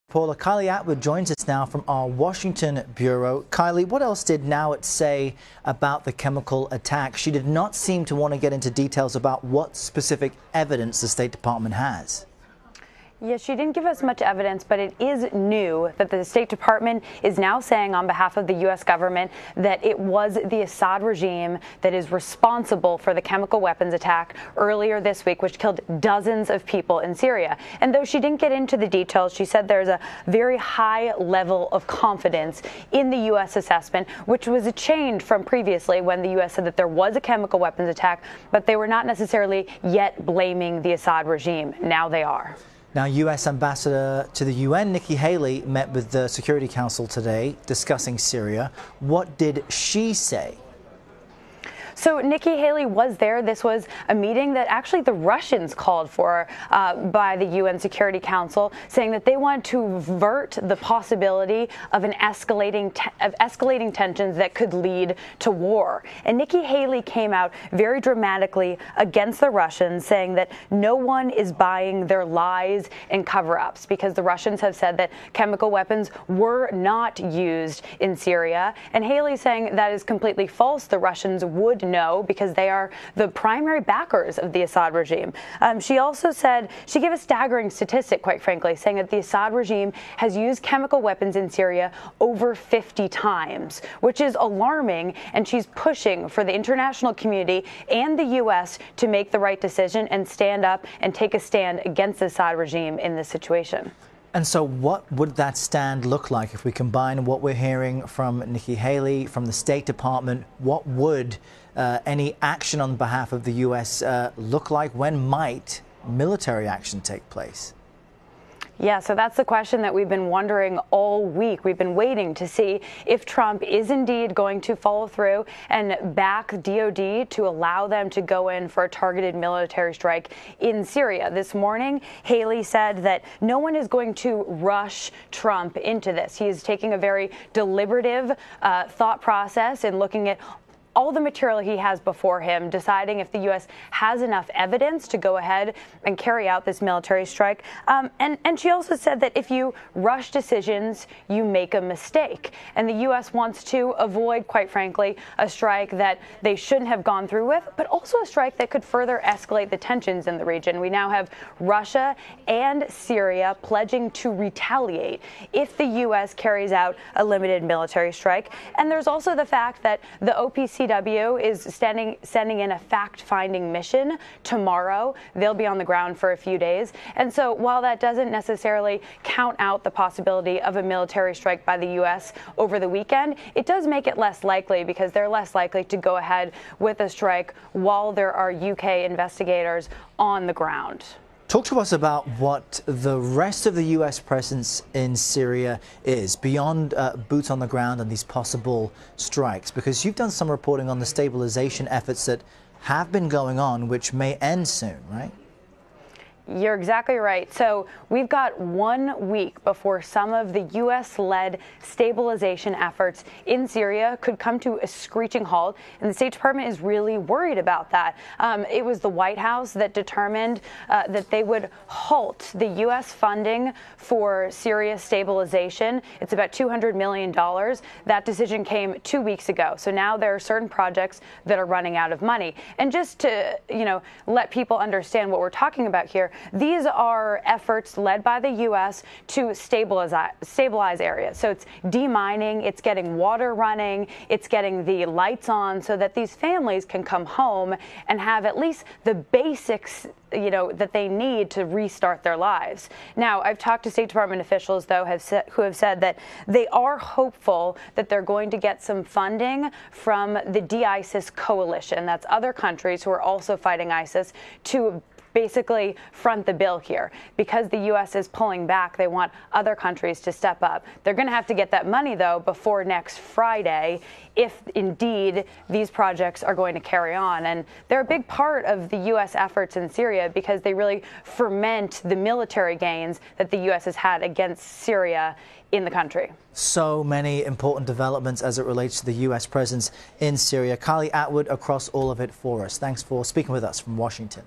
Paula, Kylie Atwood joins us now from our Washington bureau. Kylie, what else did Atwood say about the chemical attack? She did not seem to want to get into details about what specific evidence the State Department has. Yes, she didn't give us much evidence, but it is new that the State Department is now saying on behalf of the U.S. government that it was the Assad regime that is responsible for the chemical weapons attack earlier this week, which killed dozens of people in Syria. And though she didn't get into the details, she said there's a very high level of confidence in the U.S. assessment, which was a change from previously when the U.S. said that there was a chemical weapons attack, but they were not necessarily yet blaming the Assad regime. Now they are. Now, U.S. Ambassador to the UN, Nikki Haley, met with the Security Council today discussing Syria. What did she say? So Nikki Haley was there. This was a meeting that actually the Russians called for by the UN Security Council, saying that they want to avert the possibility of an escalating tensions that could lead to war. And Nikki Haley came out very dramatically against the Russians, saying that no one is buying their lies and cover-ups, because the Russians have said that chemical weapons were not used in Syria. And Haley saying that is completely false. The Russians would know, because they are the primary backers of the Assad regime. She also said, she gave a staggering statistic, quite frankly, saying that the Assad regime has used chemical weapons in Syria over 50 times, which is alarming, and she's pushing for the international community and the U.S. to make the right decision and stand up and take a stand against the Assad regime in this situation. And so what would that stand look like if we combine what we're hearing from Nikki Haley, from the State Department? What would any action on behalf of the U.S. look like? When might military action take place? Yeah, so that's the question that we've been wondering all week. We've been waiting to see if Trump is indeed going to follow through and back DOD to allow them to go in for a targeted military strike in Syria. This morning, Haley said that no one is going to rush Trump into this. He is taking a very deliberative thought process and looking at all the material he has before him, deciding if the U.S. has enough evidence to go ahead and carry out this military strike. And she also said that if you rush decisions, you make a mistake. And the U.S. wants to avoid, quite frankly, a strike that they shouldn't have gone through with, but also a strike that could further escalate the tensions in the region. We now have Russia and Syria pledging to retaliate if the U.S. carries out a limited military strike. And there's also the fact that the OPCW is sending in a fact-finding mission tomorrow. They'll be on the ground for a few days. And so while that doesn't necessarily count out the possibility of a military strike by the U.S. over the weekend, it does make it less likely, because they're less likely to go ahead with a strike while there are UK investigators on the ground. Talk to us about what the rest of the U.S. presence in Syria is, beyond boots on the ground and these possible strikes, because you've done some reporting on the stabilization efforts that have been going on, which may end soon, right? You're exactly right. So we've got 1 week before some of the U.S.-led stabilization efforts in Syria could come to a screeching halt, and the State Department is really worried about that. It was the White House that determined that they would halt the U.S. funding for Syria stabilization. It's about $200 million. That decision came 2 weeks ago. So now there are certain projects that are running out of money. And just to, let people understand what we're talking about here, these are efforts led by the U.S. to stabilize areas. So it's demining, it's getting water running, it's getting the lights on so that these families can come home and have at least the basics that they need to restart their lives. Now, I've talked to State Department officials, though, who have said that they are hopeful that they're going to get some funding from the de-ISIS coalition. That's other countries who are also fighting ISIS to basically front the bill here. Because the U.S. is pulling back, they want other countries to step up. They're going to have to get that money, though, before next Friday, if indeed these projects are going to carry on. And they're a big part of the U.S. efforts in Syria, because they really ferment the military gains that the U.S. has had against Syria in the country. So many important developments as it relates to the U.S. presence in Syria. Kylie Atwood across all of it for us. Thanks for speaking with us from Washington.